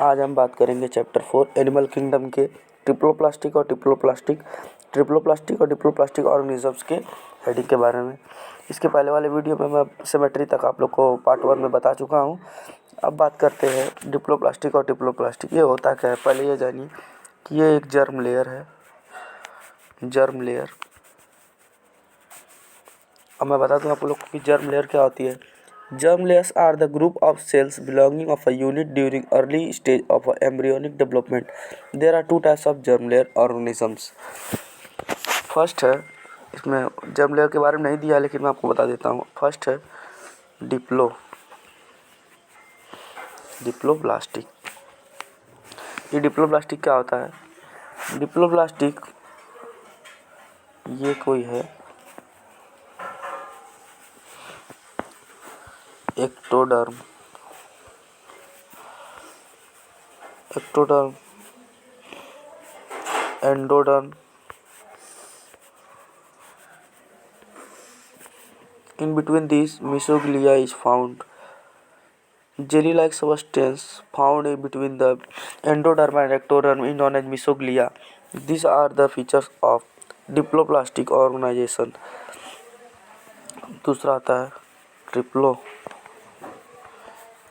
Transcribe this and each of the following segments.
आज हम बात करेंगे चैप्टर 4 एनिमल किंगडम के ट्रिप्लोप्लास्टिक और डिप्लोप्लास्टिक ऑर्गेनिजम्स के हेडिंग के बारे में। इसके पहले वाले वीडियो में मैं सिमेट्री तक आप लोग को पार्ट 1 में बता चुका हूँ। अब बात करते हैं डिप्लोप्लास्टिक और ट्रिप्लोप्लास्टिक। ये होता क्या है, पहले ये जानिए कि ये एक जर्म लेयर है। जर्म लेयर, अब मैं बता दूं आप लोग को कि जर्म लेयर क्या होती है। Germ layers are the group of cells belonging of a unit during early stage of embryonic development. There are two types of germ layer organisms. First है, इसमें जर्म लेयर के बारे में नहीं दिया लेकिन मैं आपको बता देता हूँ। फर्स्ट है डिप्लोप्लास्टिक। ये डिप्लोप्लास्टिक क्या होता है? डिप्लोप्लास्टिक ये कोई है ectoderm, endoderm. In between these, mesoglea is found. Jelly-like substance found in between the endoderm and ectoderm is known as mesoglea. These are the features of diploplastic organization. दूसरा आता है ट्रिप्लो।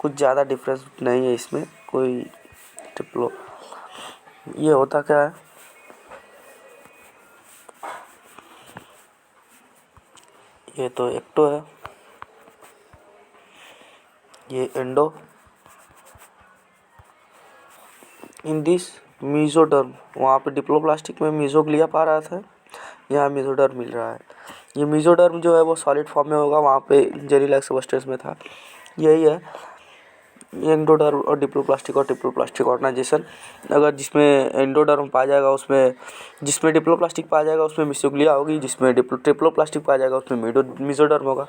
कुछ ज़्यादा डिफरेंस नहीं है इसमें कोई। ट्रिप्लो ये होता क्या है? ये तो एक्टो है, ये एंडो। इन दिस मीजोडर्म, वहाँ पे डिप्लोप्लास्टिक में मीजोग्लिया पा रहा था, यहाँ मीजोडर्म मिल रहा है। ये मीजोडर्म जो है वो सॉलिड फॉर्म में होगा, वहाँ पे जेली लाइक सब्सटेंस में था। यही है एंडोडर्म और ट्रिप्लोप्लास्टिक ऑर्गेनाइजेशन। अगर जिसमें एंडोडर्म पाया जाएगा उसमें, जिसमें डिप्लोप्लास्टिक पाया जाएगा उसमें मिसोग्लिया होगी, जिसमें ट्रिप्लोप्लास्टिक पाया जाएगा उसमें मीजोडर्म होगा।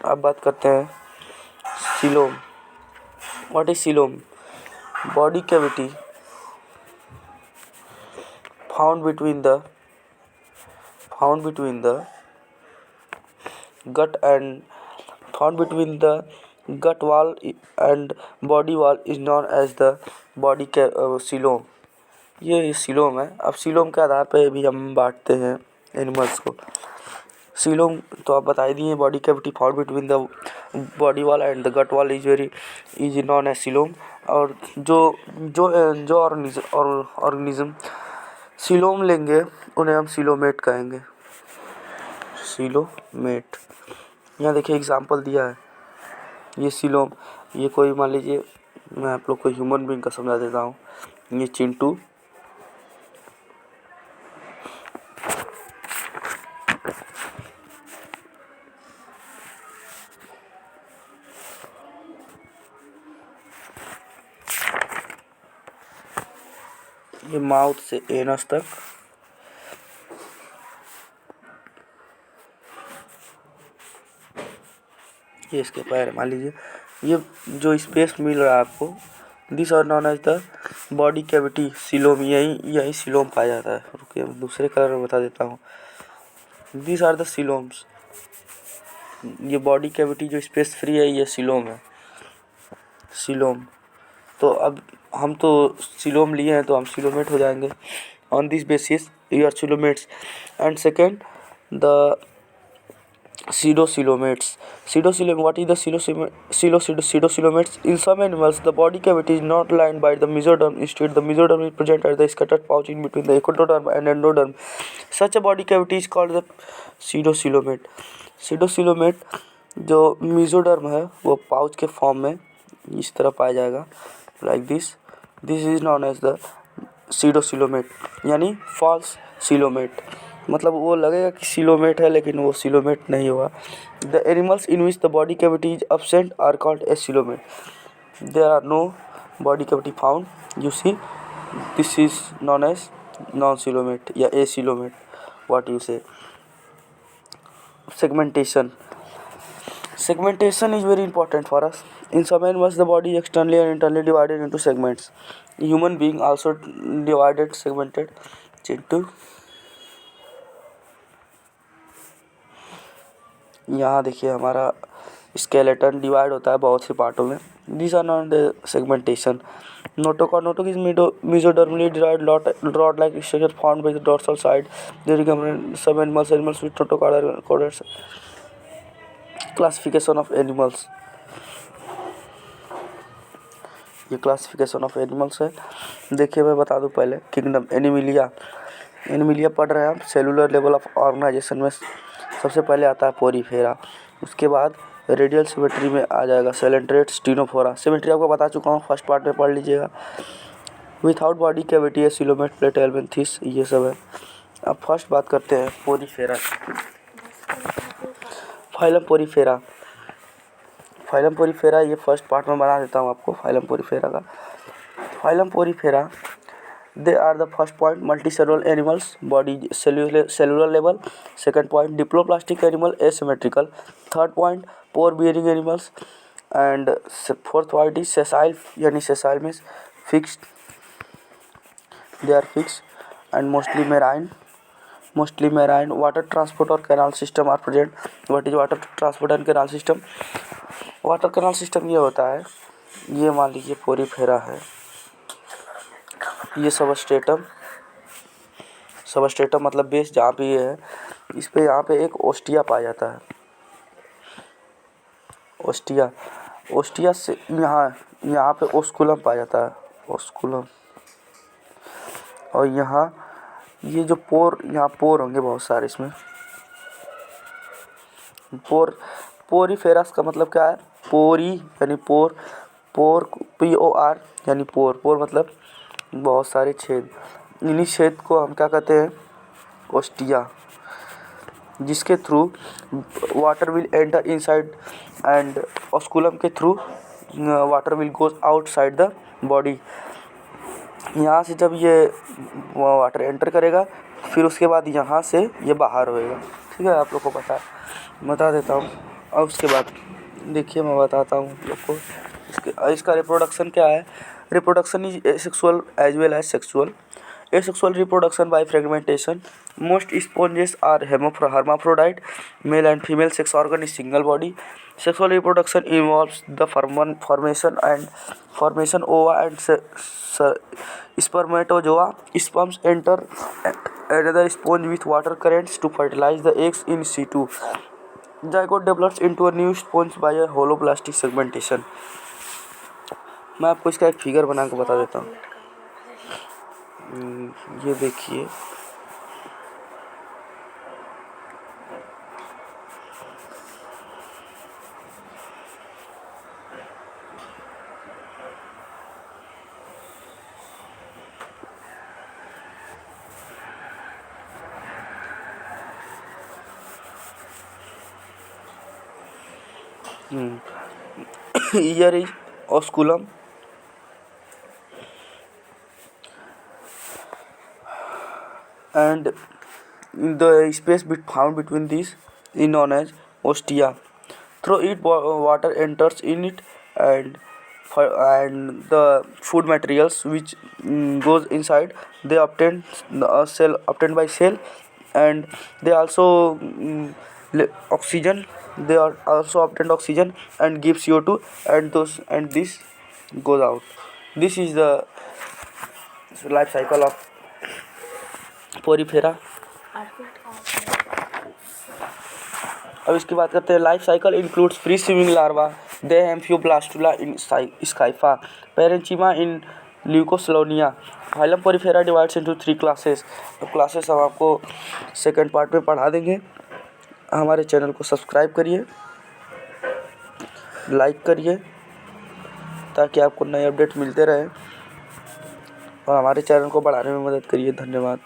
अब बात करते हैं coelom. What is coelom? Body cavity found between the gut wall and body wall is known as the body coelom. ये सीलोम है। अब सीलोम के आधार पे भी हम बांटते हैं एनिमल्स को। सीलोम तो आप बता ही दिए, body cavity found between the body wall and the gut wall is known as coelom. और जो ऑर्गेनिज्म सीलोम लेंगे उन्हें हम सीलोमेट कहेंगे। सीलोमेट, यहाँ देखिए एग्जाम्पल दिया है। ये सीलोम, ये कोई मान लीजिए, मैं आप लोग को ह्यूमन बीइंग का समझा देता हूँ। ये चिंटू, ये माउथ से एनस तक, ये इसके पैर। मान लीजिए ये जो स्पेस मिल रहा है आपको, this are known as the body cavity coelom. यही सीलोम पाया जाता है। रुकिए मैं दूसरे कलर में बता देता हूँ। This are the coeloms. ये बॉडी कैविटी जो स्पेस फ्री है ये सीलोम है। सीलोम तो अब हम तो सीलोम लिए हैं तो हम सीलोमेट हो जाएंगे। On this basis you are coelomates. And second the pseudocoelomates. What is the pseudocoelomates? In some animals, the body cavity is not lined by the mesoderm. Instead, the mesoderm is present as the scattered pouch in between the ectoderm and endoderm. Such a body cavity is called the pseudocoelomate. Pseudocoelomate जो mesoderm है वो pouch के form में इस तरह पाया जाएगा, like this. This is known as the pseudocoelomate, यानी false coelomate। मतलब वो लगेगा कि सीलोमेट है लेकिन वो सीलोमेट नहीं होगा। The animals in which the body cavity is absent are called acoelomate. There are no body cavity found, you see, this is known as non coelomate या acoelomate, what you say. Segmentation is very important for us. In some animals, the body is externally and internally divided into segments. Human being also segmented into, यहाँ देखिए हमारा skeleton divide होता है बहुत सी पार्टों में। These are not the segmentation. Notochord is mesodermally derived rod-like structure found by the dorsal side. Some animals with notochord. Classification of animals. ये classification of animals है। देखिए मैं बता दूं पहले किंगडम एनिमिलिया पढ़ रहे हैं हम। सेलुलर लेवल ऑफ ऑर्गेनाइजेशन में सबसे पहले आता है पोरीफेरा, उसके बाद रेडियल सिमेट्री में आ जाएगा सेलेंट्रेट स्टीनोफोरा। सिमेट्री आपको बता चुका हूँ, फर्स्ट पार्ट में पढ़ लीजिएगा। विथआउट बॉडी कैविटी है सिलोमेट प्लेट एल्बेंथिस, ये सब है। अब फर्स्ट बात करते हैं पोरीफेरा। फाइलम पोरीफेरा ये फर्स्ट पार्ट में बना देता हूँ आपको फाइलम पोरीफेरा का। Phylum Porifera they are the first point multicellular animals body cellular level. Second point diploblastic animal asymmetrical. Third point pore bearing animals and fourth point is sessile, यानी sessile means fixed, they are fixed and mostly marine. Water transport और canal system are present. What is water transport and canal system? Water canal system ये होता है, ये मान लीजिए Porifera है, ये सबस्ट्रेटम मतलब बेस जहाँ पे ये है, इस पे यहाँ पे एक ओस्टिया पाया जाता है। ओस्टिया से यहाँ पे ओस्कुलम पाया जाता है, ओस्कुलम। और यहाँ ये जो यहाँ पोर होंगे बहुत सारे इसमें। पोरीफेरस का मतलब क्या है? पोरी यानी पोर POR यानी पोर मतलब बहुत सारे छेद। इन्हीं छेद को हम क्या कहते हैं? ओस्टिया, जिसके through water will enter inside and osculum के through water will goes outside the body. यहाँ से जब ये वाटर एंटर करेगा फिर उसके बाद यहाँ से ये बाहर होएगा। ठीक है, आप लोग को बता देता हूँ। और उसके बाद देखिए मैं बताता हूँ आप लोग को इसका रिप्रोडक्शन क्या है। Reproduction is asexual as well as sexual. Asexual reproduction by fragmentation. Most sponges are hermaphrodite. Male and female sex organ is single body. Sexual reproduction involves the formation ova and spermatozoa. Sperms enter another sponge with water currents to fertilize the eggs in situ. Zygote develops into a new sponge by a holoplastic segmentation. मैं आपको इसका एक figure बना के बता देता हूँ। ये देखिए, here is osculum and the space found between these is known as ostia. Through it water enters in it and the food materials which goes inside, they obtained by cell, and they also oxygen. They are also obtained oxygen and give CO2, and this goes out. This is the life cycle of Porifera. अब इसकी बात करते हैं। Life cycle includes free swimming larva, they amphiblastula in Scypha, parenchyma in Leucosolenia. Phylum Porifera divides into 3 classes. तो classes हम आपको second part में पढ़ा देंगे। हमारे चैनल को सब्सक्राइब करिए, लाइक करिए ताकि आपको नए अपडेट मिलते रहे, और हमारे चैनल को बढ़ाने में मदद करिए। धन्यवाद।